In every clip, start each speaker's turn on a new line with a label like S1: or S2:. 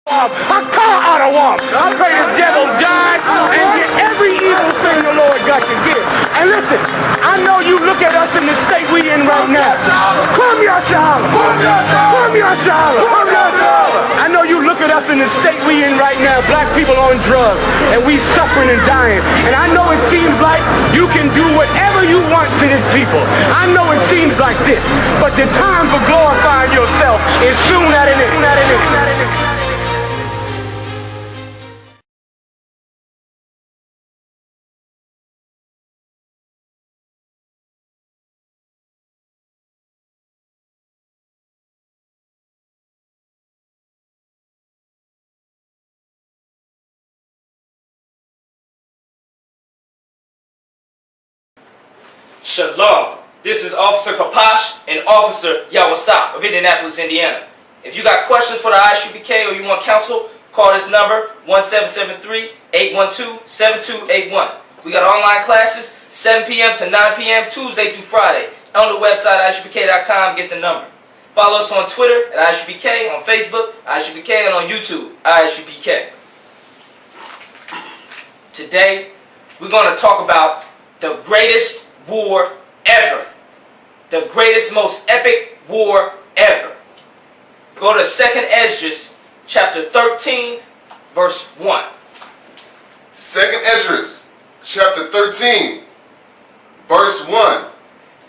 S1: I call out a womp. I pray this devil die and get every evil thing the Lord got to give. And listen, I know you look at us in the state we in right now. Come here, SHALAM. Come here, SHALAM. Come here, SHALAM. I know you look at us in the state we in right now. Black people on drugs, and we suffering and dying. And I know it seems like you can do whatever you want to this people. I know it seems like this, but the time for glorifying yourself is soon at an end.
S2: Shalom. This is Officer Kapash and Officer GEN.YAHANNA of Indianapolis, Indiana. If you got questions for the I.S.U.P.K or you want counsel, call this number 1773-812-7281. We got online classes 7 p.m. to 9 p.m. Tuesday through Friday. On the website ISUPK.com, get the number. Follow us on Twitter at I.S.U.P.K, on Facebook I.S.U.P.K, and on YouTube I.S.U.P.K. Today we're going to talk about the greatest war ever. The greatest, most epic war ever. Go to 2nd Esdras chapter 13 verse 1.
S3: 2nd Esdras chapter 13 verse 1.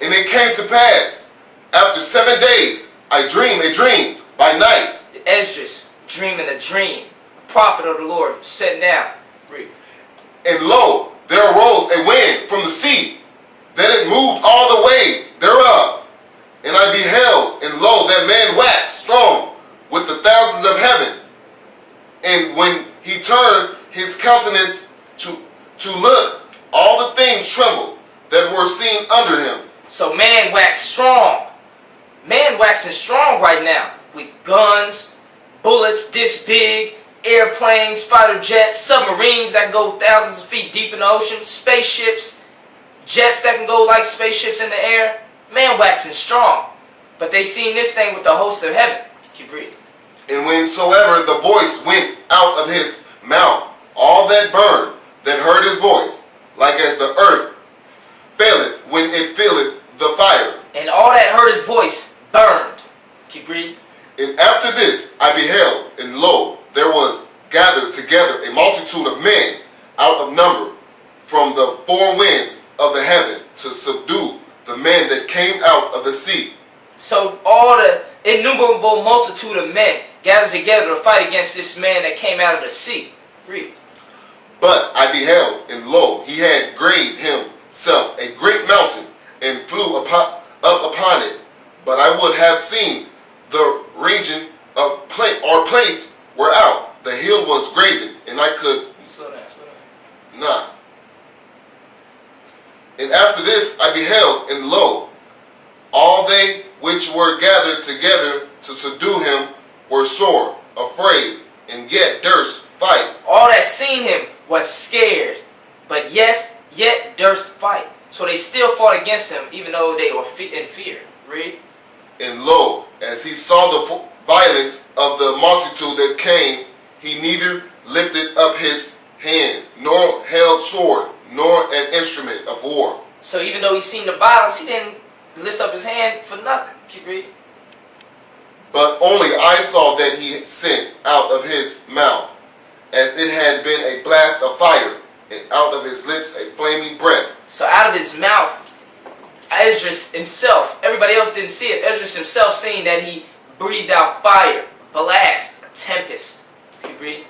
S3: And it came to pass after 7 days I dreamed a dream by night.
S2: Esdras dreaming a dream. A prophet of the Lord sitting down. Read.
S3: And lo, there arose a wind from the sea, that it moved all the ways thereof. And I beheld, and lo, that man waxed strong with the thousands of heaven. And when he turned his countenance to look, all the things trembled that were seen under him.
S2: So man waxed strong. Man waxing strong right now. With guns, bullets this big, airplanes, fighter jets, submarines that go thousands of feet deep in the ocean, spaceships, jets that can go like spaceships in the air. Man waxing strong. But they seen this thing with the host of heaven. Keep reading.
S3: And whensoever the voice went out of his mouth, all that burned, that heard his voice, like as the earth faileth when it feeleth the fire.
S2: And all that heard his voice burned. Keep reading.
S3: And after this I beheld, and lo, there was gathered together a multitude of men out of number from the four winds of the heaven to subdue the men that came out of the sea.
S2: So all the innumerable multitude of men gathered together to fight against this man that came out of the sea. Read.
S3: But I beheld, and lo, he had graved himself a great mountain, and flew up upon it. But I would have seen the region of place whereout the hill was graven, and I could not. And after this I beheld, and lo, all they which were gathered together to subdue him were sore afraid, and yet durst fight.
S2: All that seen him was scared, but yet durst fight. So they still fought against him, even though they were in fear. Read.
S3: And lo, as he saw the violence of the multitude that came, he neither lifted up his hand, nor held sword, nor an instrument of war.
S2: So even though he seen the violence, he didn't lift up his hand for nothing. Keep reading.
S3: But only I saw that he sent out of his mouth, as it had been a blast of fire, and out of his lips a flaming breath.
S2: So out of his mouth, Esdras himself, everybody else didn't see it, Esdras himself seen that he breathed out fire, blast, a tempest. Keep reading.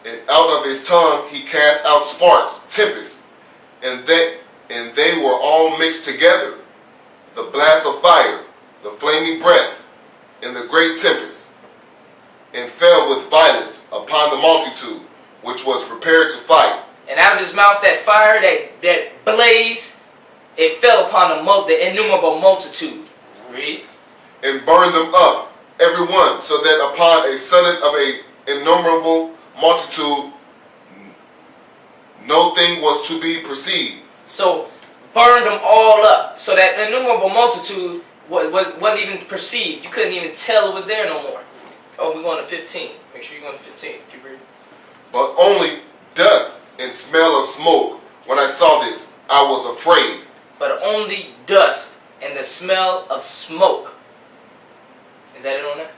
S3: And out of his tongue he cast out sparks, tempest, and they were all mixed together, the blast of fire, the flaming breath, and the great tempest, and fell with violence upon the multitude which was prepared to fight.
S2: And out of his mouth that fire, that blaze, it fell upon the innumerable multitude. Read.
S3: And burned them up, every one, so that upon a sudden of a innumerable multitude no thing was to be perceived.
S2: So burned them all up, so that innumerable multitude wasn't even perceived. You couldn't even tell it was there no more. Oh, we're going to 15. Make sure you go to 15. Keep reading.
S3: But only dust and smell of smoke. When I saw this, I was afraid.
S2: But only dust and the smell of smoke. Is that it on there?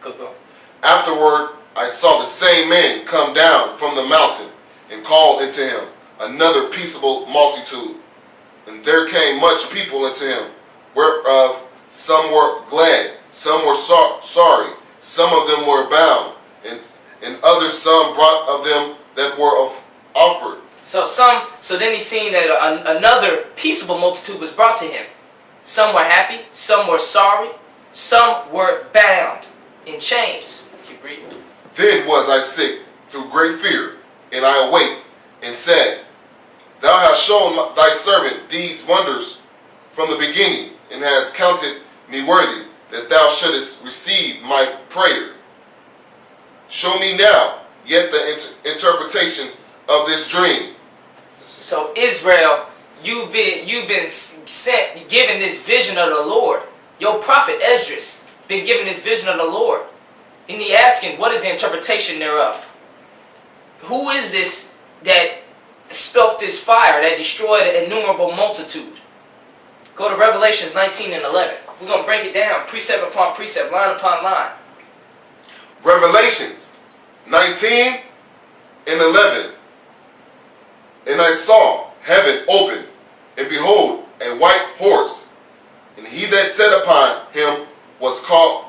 S2: Go.
S3: Afterward, I saw the same man come down from the mountain and called into him another peaceable multitude. And there came much people into him, whereof some were glad, some were sorry, some of them were bound, and others some brought of them that were offered.
S2: So then he seen that another peaceable multitude was brought to him. Some were happy, some were sorry, some were bound in chains. Keep reading.
S3: Then was I sick through great fear, and I awaked and said, Thou hast shown thy servant these wonders from the beginning, and hast counted me worthy that thou shouldest receive my prayer. Show me now yet the interpretation of this dream.
S2: So Israel, you've been given this vision of the Lord. Your prophet Esdras been given this vision of the Lord. And he asking, what is the interpretation thereof? Who is this that spoke this fire that destroyed an innumerable multitude? Go to Revelations 19 and 11. We're going to break it down, precept upon precept, line upon line.
S3: Revelations 19 and 11. And I saw heaven open, and behold, a white horse, and he that sat upon him was called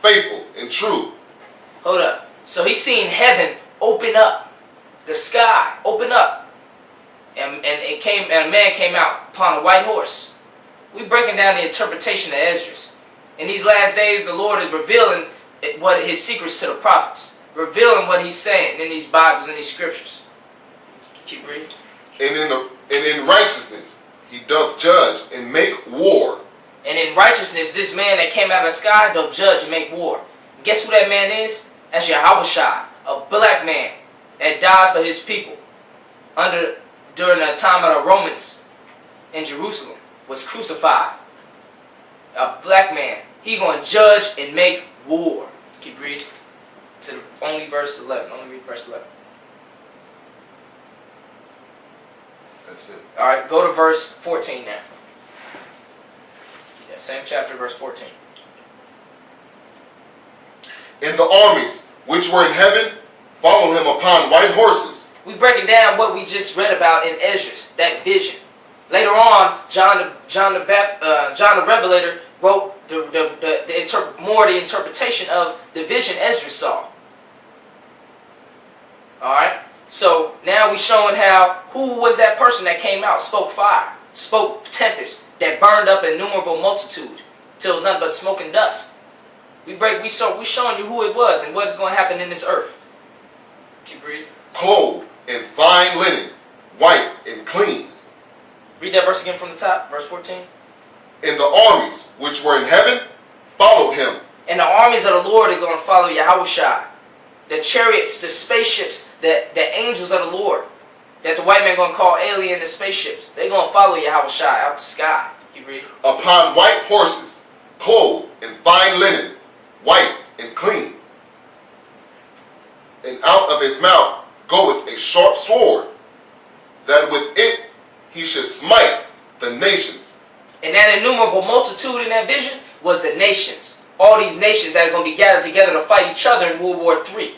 S3: faithful and true.
S2: Hold up. So he's seeing heaven open up, the sky open up, and a man came out upon a white horse. We're breaking down the interpretation of Esdras. In these last days, the Lord is revealing what his secrets to the prophets, revealing what he's saying in these Bibles and these scriptures. Keep reading.
S3: And in righteousness he doth judge and make war.
S2: And in righteousness, this man that came out of the sky doth judge and make war. Guess who that man is? That's Yahushua, a black man that died for his people during the time of the Romans in Jerusalem, was crucified. A black man. He going to judge and make war. Keep reading to only verse 11. Only read verse 11.
S3: That's it.
S2: All right, go to verse 14 now. Yeah, same chapter, verse 14.
S3: And the armies which were in heaven followed him upon white horses.
S2: We breaking down what we just read about in Esdras, that vision. Later on, John the Revelator wrote the interpretation of the vision Esdras saw. All right. So now we're showing who was that person that came out, spoke fire, spoke tempest, that burned up an innumerable multitude till it was nothing but smoke and dust. We showing you who it was and what is going to happen in this earth. Keep reading.
S3: Clothed in fine linen, white and clean.
S2: Read that verse again from the top, verse 14.
S3: And the armies which were in heaven followed him.
S2: And the armies of the Lord are going to follow Yahushua. The chariots, the spaceships, the angels of the Lord, that the white man going to call alien the spaceships, they're going to follow Yahushua out the sky. Keep reading.
S3: Upon white horses, clothed in fine linen, white and clean. And out of his mouth goeth a sharp sword, that with it he should smite the nations.
S2: And that innumerable multitude in that vision was the nations. All these nations that are going to be gathered together to fight each other in World War III.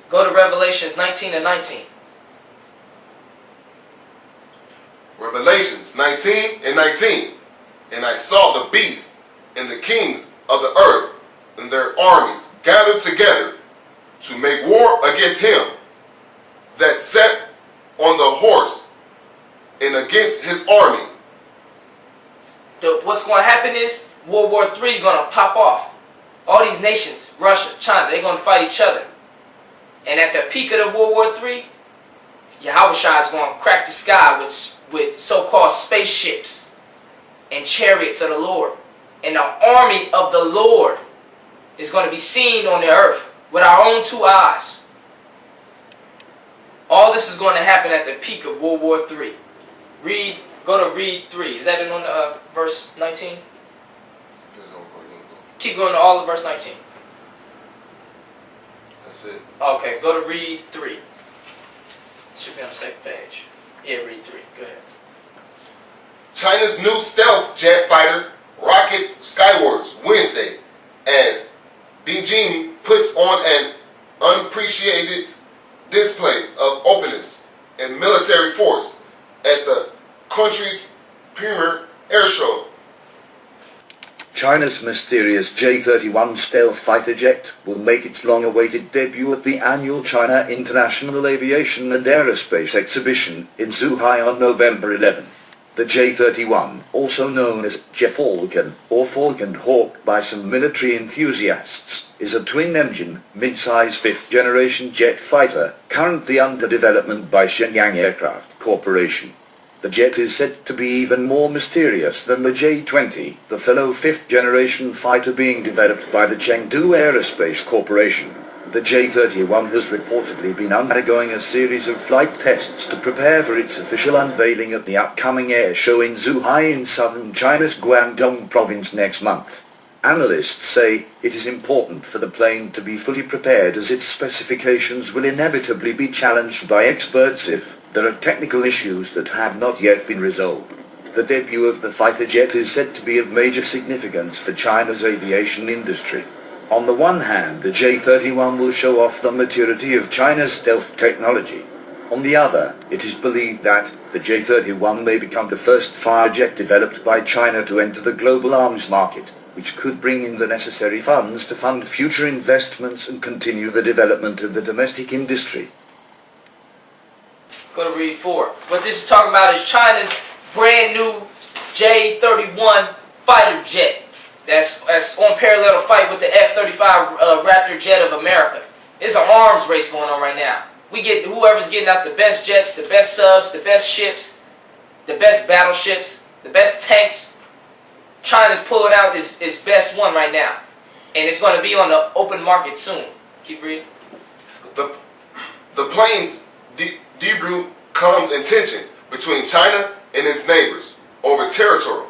S2: Go to Revelations 19 and 19.
S3: Revelations 19 and 19. And I saw the beast and the kings of the earth and their armies gathered together to make war against him that sat on the horse and against his army.
S2: What's going to happen is World War III is going to pop off. All these nations, Russia, China, they're going to fight each other. And at the peak of the World War III, Yahushua is going to crack the sky with so-called spaceships and chariots of the Lord. And the army of the Lord is going to be seen on the earth with our own two eyes. All this is going to happen at the peak of World War III. Go to read 3. Is that in on verse 19? Keep going to all of verse 19.
S3: That's it.
S2: Okay, go to read 3. Should be on the second page. Yeah, read 3. Go ahead.
S3: China's new stealth jet fighter rocket skywards Wednesday as Beijing puts on an unappreciated display of openness and military force at the country's premier air show.
S4: China's mysterious J-31 stealth fighter jet will make its long-awaited debut at the annual China International Aviation and Aerospace Exhibition in Zhuhai on November 11. The J-31, also known as Falcon or Falcon Hawk by some military enthusiasts, is a twin-engine, mid-size fifth-generation jet fighter currently under development by Shenyang Aircraft Corporation. The jet is said to be even more mysterious than the J-20, the fellow fifth-generation fighter being developed by the Chengdu Aerospace Corporation. The J-31 has reportedly been undergoing a series of flight tests to prepare for its official unveiling at the upcoming air show in Zhuhai in southern China's Guangdong province next month. Analysts say it is important for the plane to be fully prepared as its specifications will inevitably be challenged by experts if there are technical issues that have not yet been resolved. The debut of the fighter jet is said to be of major significance for China's aviation industry. On the one hand, the J-31 will show off the maturity of China's stealth technology. On the other, it is believed that the J-31 may become the first firejet developed by China to enter the global arms market, which could bring in the necessary funds to fund future investments and continue the development of the domestic industry.
S2: Go to read 4. What this is talking about is China's brand new J-31 fighter jet. That's on parallel to fight with the F-35 Raptor jet of America. There's an arms race going on right now. We get whoever's getting out the best jets, the best subs, the best ships, the best battleships, the best tanks. China's pulling out its best one right now. And it's going to be on the open market soon. Keep reading.
S3: The plane's debut comes in tension between China and its neighbors over territorial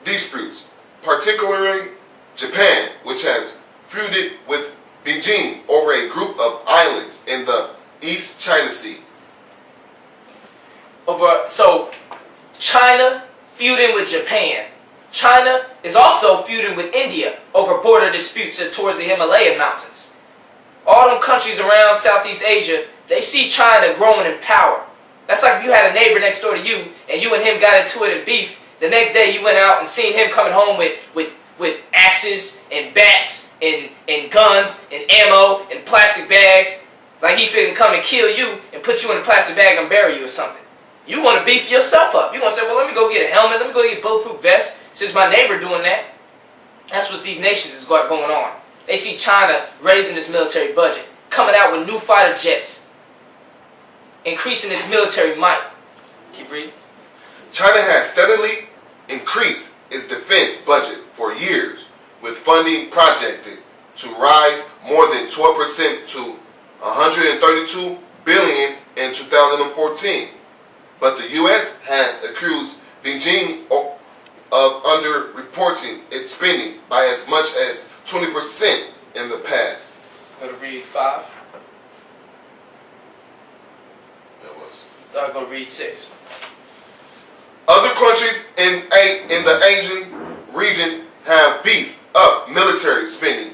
S3: disputes, particularly Japan, which has feuded with Beijing over a group of islands in the East China Sea.
S2: So China feuding with Japan. China is also feuding with India over border disputes towards the Himalaya mountains. All them countries around Southeast Asia, they see China growing in power. That's like if you had a neighbor next door to you and you and him got into it in beef. The next day you went out and seen him coming home with axes and bats and guns and ammo and plastic bags. Like he finna come and kill you and put you in a plastic bag and bury you or something. You want to beef yourself up. You want to say, well, let me go get a helmet. Let me go get a bulletproof vest since my neighbor doing that. That's what these nations is going on. They see China raising its military budget, coming out with new fighter jets, increasing its military might. Keep reading.
S3: China has steadily increased its defense budget for years, with funding projected to rise more than 12% to $132 billion in 2014. But the U.S. has accused Beijing of under-reporting its spending by as much as 20% in the past.
S2: Go to read 5. Go to read 6.
S3: Other countries in the Asian region have beefed up military spending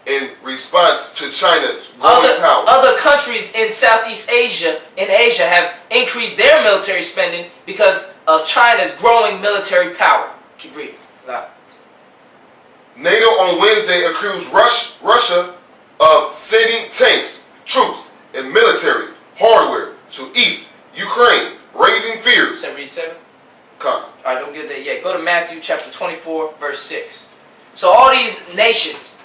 S3: in response to China's growing power.
S2: Other countries in Southeast Asia, have increased their military spending because of China's growing military power. Keep reading. Loud.
S3: NATO on Wednesday accused Russia of sending tanks, troops, and military hardware to East Ukraine, raising fears.
S2: Say read 7.
S3: Come.
S2: Alright, don't get that yet. Go to Matthew chapter 24, verse 6. So all these nations,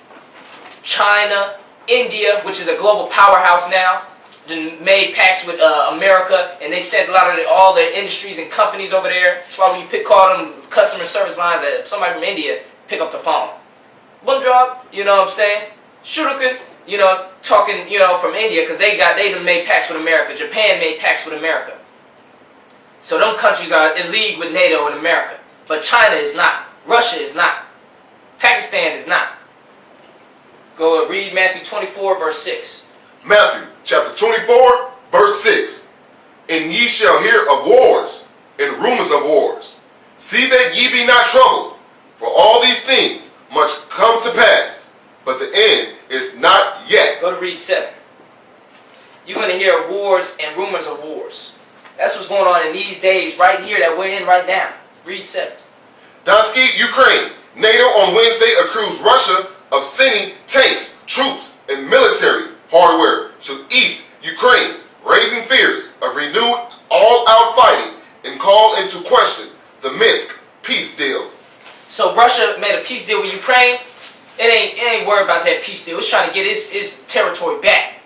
S2: China, India, which is a global powerhouse now, made pacts with America, and they sent a lot of all their industries and companies over there. That's why when you call them customer service lines, somebody from India pick up the phone. One job, you know what I'm saying? Shuriken, talking, from India, because they done made pacts with America. Japan made pacts with America. So them countries are in league with NATO and America. But China is not. Russia is not. Pakistan is not. Go read Matthew 24, verse 6.
S3: Matthew chapter 24, verse 6. And ye shall hear of wars and rumors of wars. See that ye be not troubled, for all these things must come to pass, but the end is not yet.
S2: Go to read 7. You're going to hear wars and rumors of wars. That's what's going on in these days right here that we're in right now. Read 7.
S3: Donetsk, Ukraine. NATO on Wednesday accused Russia of sending tanks, troops, and military hardware to East Ukraine, raising fears of renewed all-out fighting and called into question the Minsk peace deal.
S2: So Russia made a peace deal with Ukraine. It ain't worried about that peace deal. It's trying to get its territory back.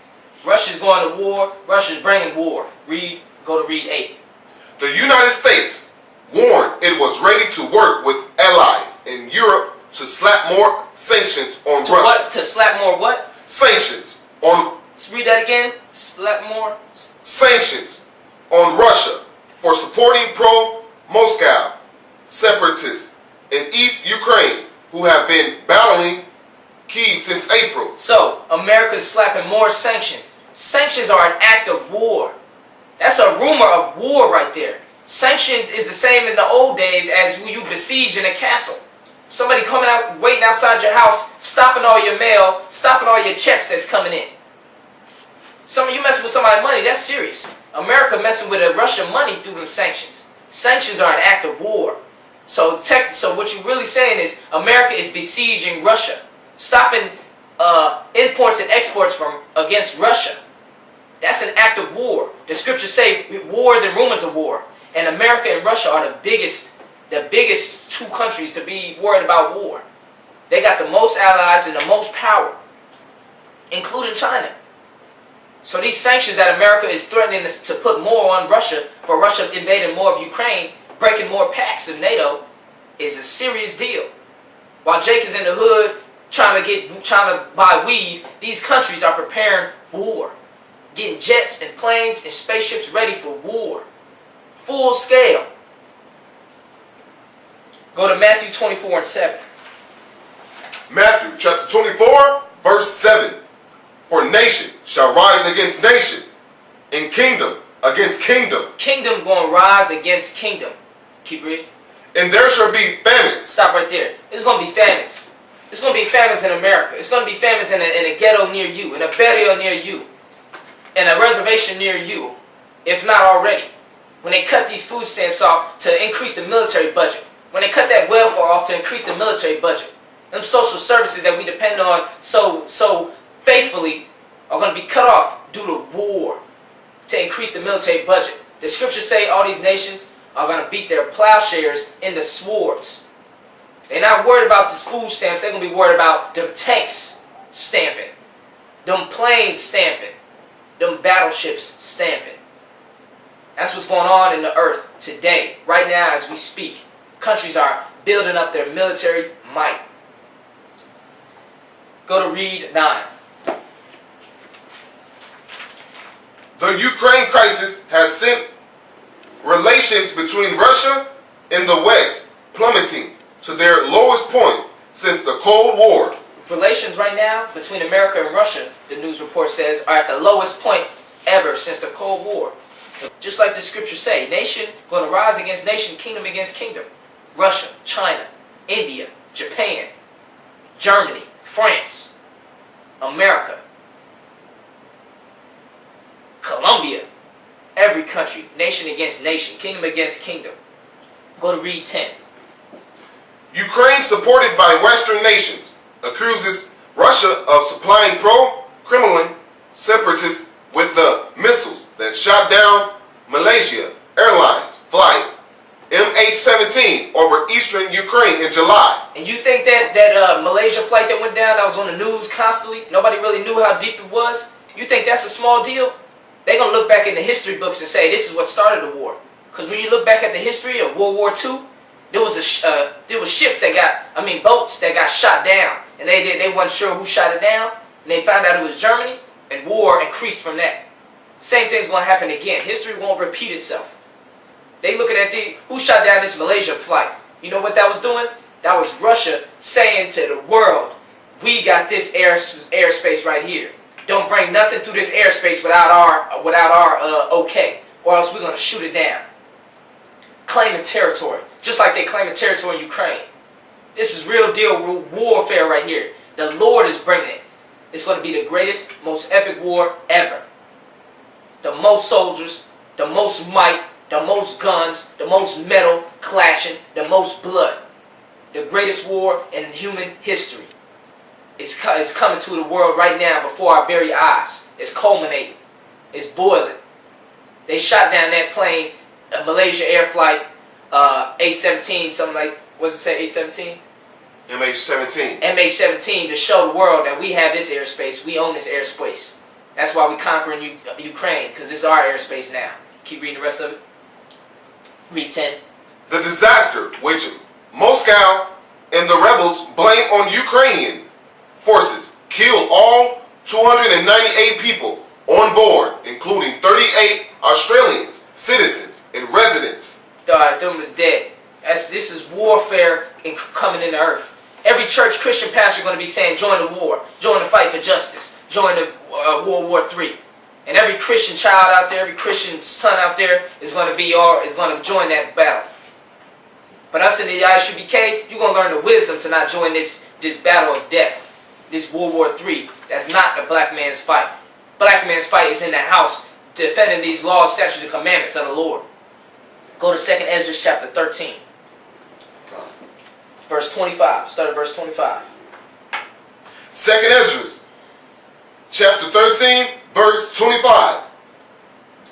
S2: Russia's going to war. Russia's bringing war. Go to read 8.
S3: The United States warned it was ready to work with allies in Europe to slap more sanctions on Russia.
S2: What? To slap more what?
S3: Sanctions on.
S2: Let's read that again. Slap more.
S3: Sanctions on Russia for supporting pro-Moscow separatists in East Ukraine who have been battling Kyiv since April.
S2: So America's slapping more sanctions. Sanctions are an act of war. That's a rumor of war right there. Sanctions is the same in the old days as when you besiege in a castle. Somebody coming out, waiting outside your house, stopping all your mail, stopping all your checks that's coming in. You messing with somebody's money, that's serious. America messing with Russian money through them sanctions. Sanctions are an act of war. So what you're really saying is America is besieging Russia, stopping imports and exports against Russia. That's an act of war. The scriptures say wars and rumors of war. And America and Russia are the biggest two countries to be worried about war. They got the most allies and the most power, including China. So these sanctions that America is threatening to put more on Russia, for Russia invading more of Ukraine, breaking more pacts of NATO, is a serious deal. While Jake is in the hood trying to buy weed, these countries are preparing war. Getting jets and planes and spaceships ready for war. Full scale. Go to Matthew 24 and 7.
S3: Matthew chapter 24, verse 7. For nation shall rise against nation, and kingdom against kingdom.
S2: Kingdom going to rise against kingdom. Keep reading.
S3: And there shall be famines.
S2: Stop right there. It's going to be famines. It's going to be famines in America. It's going to be famines in a ghetto near you, in a barrio near you, in a reservation near you, if not already. When they cut these food stamps off to increase the military budget. When they cut that welfare off to increase the military budget. Them social services that we depend on so faithfully are going to be cut off due to war to increase the military budget. The scriptures say all these nations are going to beat their plowshares into swords. They're not worried about these food stamps. They're going to be worried about them tanks stamping, them planes stamping, them battleships stamping. That's what's going on in the earth today, right now as we speak. Countries are building up their military might. Go to read 9.
S3: The Ukraine crisis has sent relations between Russia and the West plummeting to their lowest point since the Cold War.
S2: Relations right now between America and Russia, the news report says, are at the lowest point ever since the Cold War. Just like the scriptures say, nation going to rise against nation, kingdom against kingdom. Russia, China, India, Japan, Germany, France, America, Colombia, every country, nation against nation, kingdom against kingdom. Go to read 10.
S3: Ukraine, supported by Western nations, accuses Russia of supplying pro-Kremlin separatists with the missiles that shot down Malaysia Airlines flight MH17 over eastern Ukraine in July.
S2: And you think that Malaysia flight that went down, that was on the news constantly, nobody really knew how deep it was? You think that's a small deal? They're going to look back in the history books and say this is what started the war. Because when you look back at the history of World War II, there was ships that got, boats that got shot down. And they weren't sure who shot it down. And they found out it was Germany, and war increased from that. Same thing's going to happen again. History won't repeat itself. They looking at who shot down this Malaysia flight. You know what that was doing? That was Russia saying to the world, We got this airspace right here. Don't bring nothing through this airspace without our okay, or else we're gonna shoot it down. Claiming territory, just like they claiming territory in Ukraine. This is real deal warfare right here. The Lord is bringing it. It's going to be the greatest, most epic war ever. The most soldiers, the most might, the most guns, the most metal clashing, the most blood. The greatest war in human history. It's coming to the world right now before our very eyes. It's culminating. It's boiling. They shot down that plane, a Malaysia Air Flight 817, something like, what's it say, 817?
S3: MH17.
S2: MH17 to show the world that we have this airspace. We own this airspace. That's why we're conquering Ukraine, because it's our airspace now. Keep reading the rest of it. Read 10.
S3: The disaster which Moscow and the rebels blame on Ukrainian forces killed all 298 people on board, including 38 Australians, citizens, and residents.
S2: Them is dead. This is warfare coming in the earth. Every church Christian pastor going to be saying, join the war, join the fight for justice, join the World War III. And every Christian child out there, every Christian son out there is going to join that battle. But us in the I.S.U.P.K, you're going to learn the wisdom to not join this battle of death, this World War III. That's not the black man's fight. Black man's fight is in the house, defending these laws, statutes, and commandments of the Lord. Go to 2nd Ezra chapter 13. Verse 25. Start at verse 25.
S3: 2nd Ezra, chapter 13, verse 25.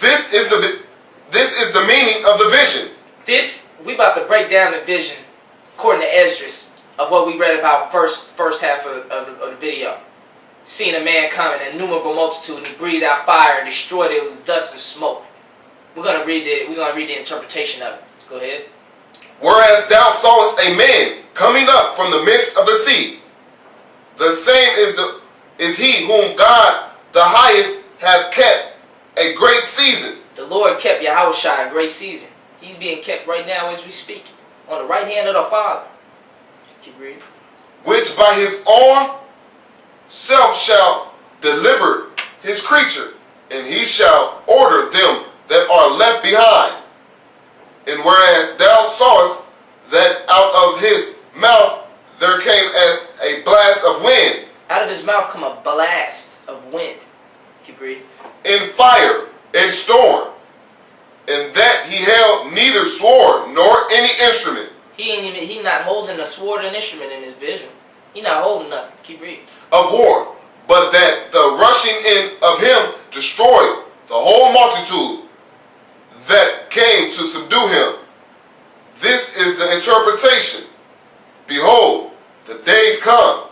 S3: This is the meaning of the vision.
S2: We about to break down the vision, according to Esdras, of what we read about first half of the video. Seeing a man come, an innumerable multitude, and he breathed out fire and destroyed it. It was dust and smoke. We're gonna read the interpretation of it. Go ahead.
S3: Whereas thou sawest a man coming up from the midst of the sea, the same is he whom God the highest hath kept a great season.
S2: The Lord kept Yahushua a great season. He's being kept right now as we speak, on the right hand of the Father. Keep reading.
S3: Which by his own self shall deliver his creature, and he shall order them that are left behind. And whereas thou sawest that out of his mouth there came as a blast of wind.
S2: Out of his mouth come a blast of wind. Keep reading.
S3: In fire and storm. And that he held neither sword nor any instrument.
S2: He not holding a sword and instrument in his vision. He not holding nothing. Keep reading.
S3: Of war. But that the rushing in of him destroyed the whole multitude that came to subdue him. This is the interpretation. Behold, the days come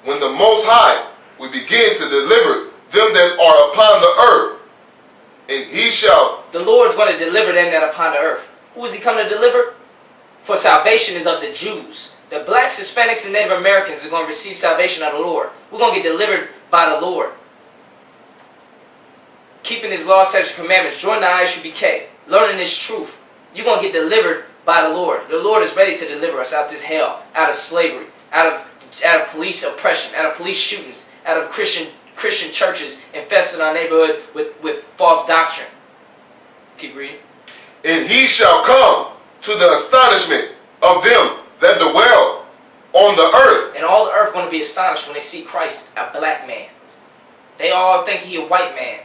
S3: when the Most High will begin to deliver them that are upon the earth. And he shall...
S2: The Lord's going to deliver them that are upon the earth. Who is he coming to deliver? For salvation is of the Jews. The blacks, Hispanics, and Native Americans are going to receive salvation of the Lord. We're going to get delivered by the Lord. Keeping his laws, statutes, and commandments. Join the I.S.U.P.K. Learning this truth. You're going to get delivered by the Lord. The Lord is ready to deliver us out of this hell, out of slavery, out of police oppression, out of police shootings, out of Christian churches infesting our neighborhood with false doctrine. Keep reading.
S3: And he shall come to the astonishment of them that dwell on the earth.
S2: And all the earth going to be astonished when they see Christ, a black man. They all think he a white man.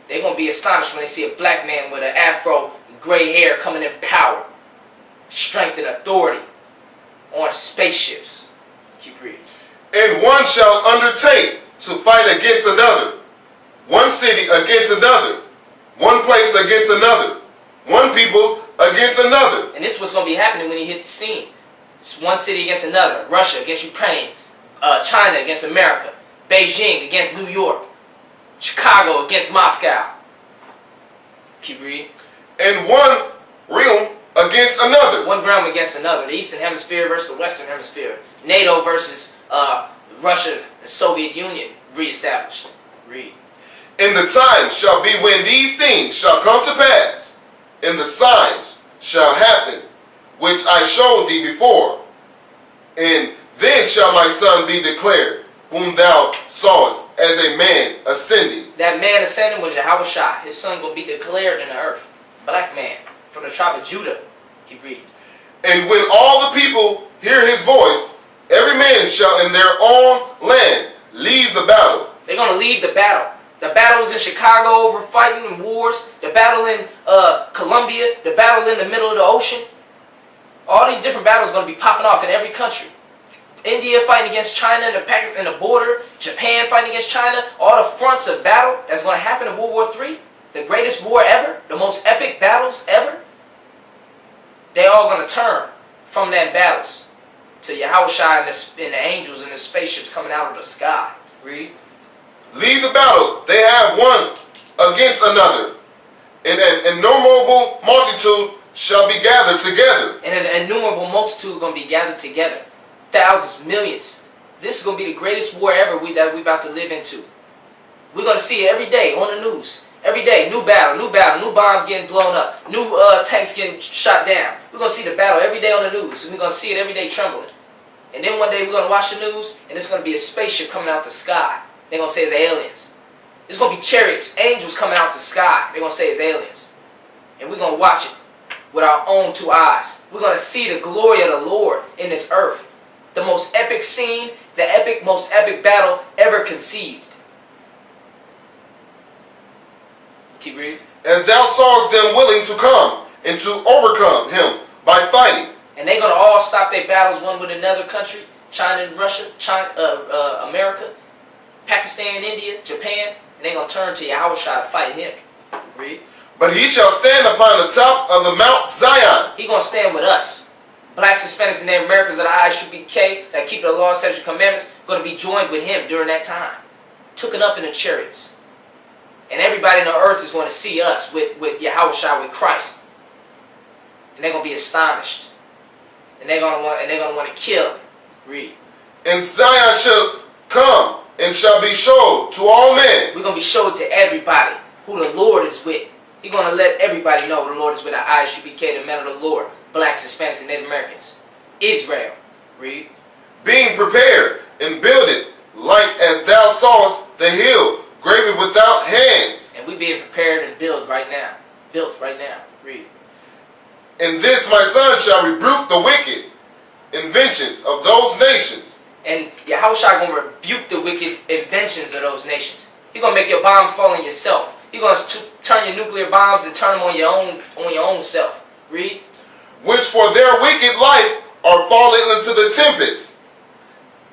S2: They're going to be astonished when they see a black man with an afro, gray hair coming in power, strength and authority on spaceships. Keep reading.
S3: And one shall undertake to fight against another, one city against another, one place against another, one people against another.
S2: And this is what's going to be happening when he hit the scene. It's one city against another. Russia against Ukraine, China against America, Beijing against New York, Chicago against Moscow. Keep reading.
S3: And one realm against another.
S2: One realm against another. The Eastern Hemisphere versus the Western Hemisphere. NATO versus Russia and Soviet Union reestablished. Read.
S3: And the time shall be when these things shall come to pass, and the signs shall happen, which I showed thee before. And then shall my son be declared, whom thou sawest as a man ascending.
S2: That man ascending was Yahushua. His son going to be declared in the earth. Black man from the tribe of Judah. Keep reading.
S3: And when all the people hear his voice, every man shall in their own land leave the battle.
S2: They're going to leave the battle. The battles in Chicago over fighting and wars. The battle in Colombia. The battle in the middle of the ocean. All these different battles are going to be popping off in every country. India fighting against China and the border. Japan fighting against China. All the fronts of battle that's going to happen in World War III. The greatest war ever. The most epic battles ever. They all going to turn from them battles to Yahushua and the angels and the spaceships coming out of the sky. Read.
S3: Leave the battle. They have one against another. And an innumerable multitude shall be gathered together.
S2: And an innumerable multitude are going to be gathered together. Thousands, millions. This is going to be the greatest war ever that we're about to live into. We're going to see it every day on the news. Every day, new battle, new bomb getting blown up, new tanks getting shot down. We're going to see the battle every day on the news. And we're going to see it every day trembling. And then one day we're going to watch the news and it's going to be a spaceship coming out the sky. They're going to say it's aliens. It's going to be chariots, angels coming out the sky. They're going to say it's aliens. And we're going to watch it with our own two eyes. We're going to see the glory of the Lord in this earth. The most epic scene, the most epic battle ever conceived. Keep reading.
S3: As thou sawest them willing to come and to overcome him by fighting.
S2: And they're going to all stop their battles one with another country. China and Russia, America, Pakistan, India, Japan. And they're going to turn to Yahushua to fight him. Read.
S3: But he shall stand upon the top of the Mount Zion.
S2: He's going to stand with us. Blacks, Hispanics, and Native Americans of the I.S.U.P.K. that keep the law, statutes, and commandments going to be joined with him during that time. Taken up in the chariots. And everybody on the earth is going to see us with Yahushua, with Christ. And they're going to be astonished. And they're going to want to kill him. Read.
S3: And Zion shall come and shall be showed to all men.
S2: We're going to be showed to everybody who the Lord is with. He's going to let everybody know the Lord is with our I.S.U.P.K, the men of the Lord. Blacks, Hispanics, and Native Americans. Israel. Read.
S3: Being prepared and builded like as thou sawest the hill graved without hands.
S2: And we being prepared and built right now. Built right now. Read.
S3: And this my son shall rebuke the wicked inventions of those nations.
S2: And Yahushua going to rebuke the wicked inventions of those nations. He's going to make your bombs fall on yourself. He's going to turn your nuclear bombs and turn them on your own self. Read.
S3: Which for their wicked life are fallen into the tempest,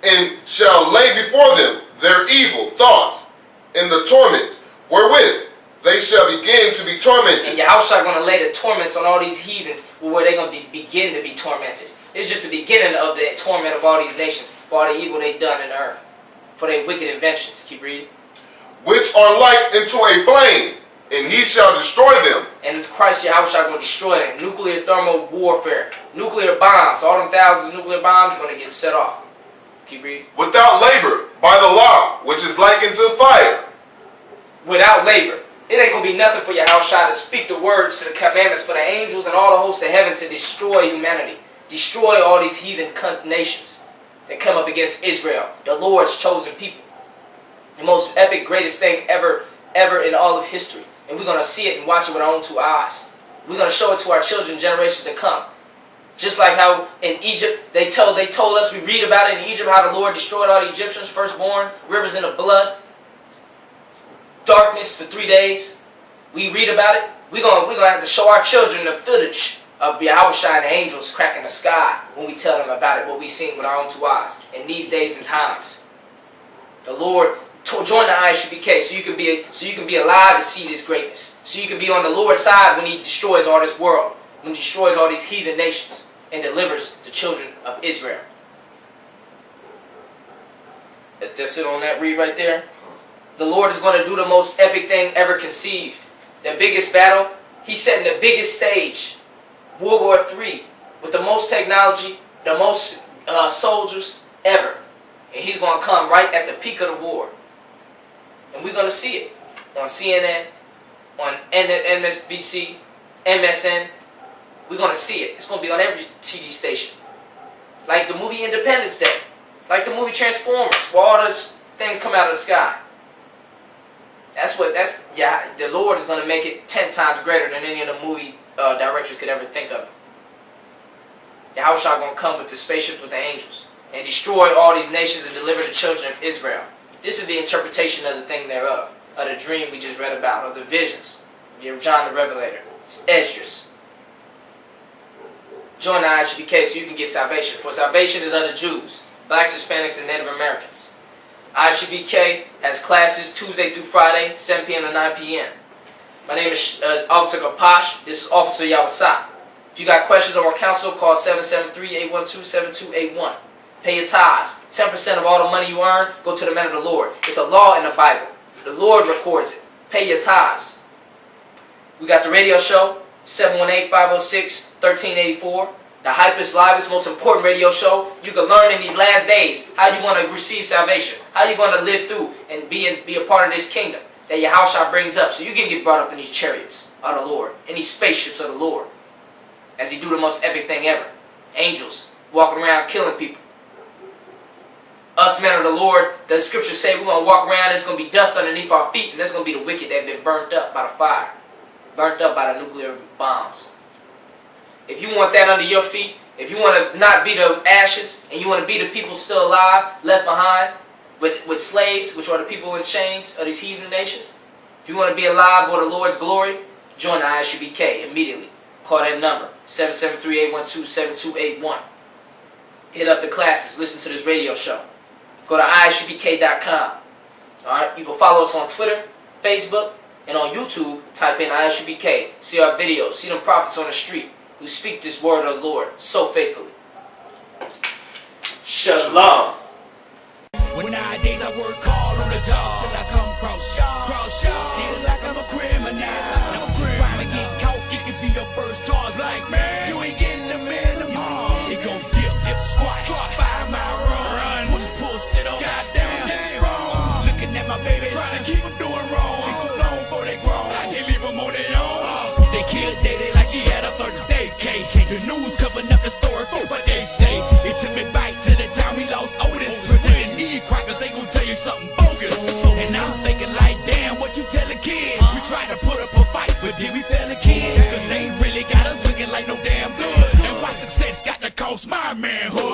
S3: and shall lay before them their evil thoughts and the torments wherewith they shall begin to be tormented.
S2: And Yahushua going to lay the torments on all these heathens where they're going to begin to be tormented. It's just the beginning of the torment of all these nations for all the evil they've done in the earth, for their wicked inventions. Keep reading.
S3: Which are like into a flame, and he shall destroy them.
S2: And Christ Yahushua going to destroy them. Nuclear thermal warfare. Nuclear bombs. All them thousands of nuclear bombs going to get set off. Keep reading.
S3: Without labor, by the law, which is like unto fire.
S2: Without labor. It ain't going to be nothing for Yahushua to speak the words to the commandments for the angels and all the hosts of heaven to destroy humanity. Destroy all these heathen nations that come up against Israel, the Lord's chosen people. The most epic, greatest thing ever in all of history. And we're going to see it and watch it with our own two eyes. We're going to show it to our children, generations to come. Just like how in Egypt, they told us, we read about it in Egypt, how the Lord destroyed all the Egyptians, firstborn, rivers in the blood, darkness for 3 days. We read about it. We're going to have to show our children the footage of Yahushua and the angels cracking the sky when we tell them about it, what we've seen with our own two eyes in these days and times. The Lord join the I.S.U.P.K so you can be alive to see this greatness. So you can be on the Lord's side when he destroys all this world, when he destroys all these heathen nations and delivers the children of Israel. That's it on that read right there. The Lord is going to do the most epic thing ever conceived. The biggest battle. He's setting the biggest stage. World War III. With the most technology, the most soldiers ever. And he's going to come right at the peak of the war. And we're going to see it on CNN, on MSNBC, MSN. We're going to see it. It's going to be on every TV station. Like the movie Independence Day. Like the movie Transformers, where all those things come out of the sky. The Lord is going to make it 10 times greater than any of the movie directors could ever think of. Yahushua going to come with the spaceships with the angels and destroy all these nations and deliver the children of Israel. This is the interpretation of the thing thereof, of the dream we just read about, of the visions of John the Revelator. It's Esdras. Join the I.S.U.P.K so you can get salvation. For salvation is of the Jews, blacks, Hispanics, and Native Americans. I.S.U.P.K has classes Tuesday through Friday, 7 p.m. to 9 p.m. My name is Officer Kapash. This is Officer Yawasap. If you got questions or want counsel, call 773-812-7281. Pay your tithes. 10% of all the money you earn, go to the men of the Lord. It's a law in the Bible. The Lord records it. Pay your tithes. We got the radio show, 718-506-1384. The hypest, livest, most important radio show. You can learn in these last days how you want to receive salvation, how you're going to live through and be a part of this kingdom that Yahushua brings up, so you can get brought up in these chariots of the Lord, in these spaceships of the Lord, as He do the most epic thing ever. Angels walking around killing people. Us men of the Lord, the scriptures say we're going to walk around, there's going to be dust underneath our feet, and there's going to be the wicked that have been burnt up by the fire, burnt up by the nuclear bombs. If you want that under your feet, if you want to not be the ashes, and you want to be the people still alive, left behind, with slaves, which are the people in chains of these heathen nations, if you want to be alive for the Lord's glory, join the I.S.U.P.K immediately. Call that number, 773-812-7281. Hit up the classes, listen to this radio show. Go to ISUPK.com. Alright, you can follow us on Twitter, Facebook, and on YouTube, type in I.S.U.P.K. See our videos, see them prophets on the street who speak this word of the Lord so faithfully. Shalom.
S5: When nowadays I work hard on the job, till I come cross still like I'm a criminal. Trying to get caught, it could be your first charge. Like, man, you ain't getting the minimum. It gon' dip, squat, 5-mile run, push, pull, sit on, goddamn, get strong. Looking at my baby, trying to keep them doing wrong. It's too long before they grown, I can't leave them on their own. They killed Daddy like he had a 30-day cake. The news covering up the story for what they say. It took me back to the time we lost Otis. Pretending these crackers, they gon' tell you something bogus. And I'm thinking like, damn, what you tell the kids? We tried to put up a fight, but then we fell again. Cause they ain't really got us looking like no damn good. And why success got to cost my manhood?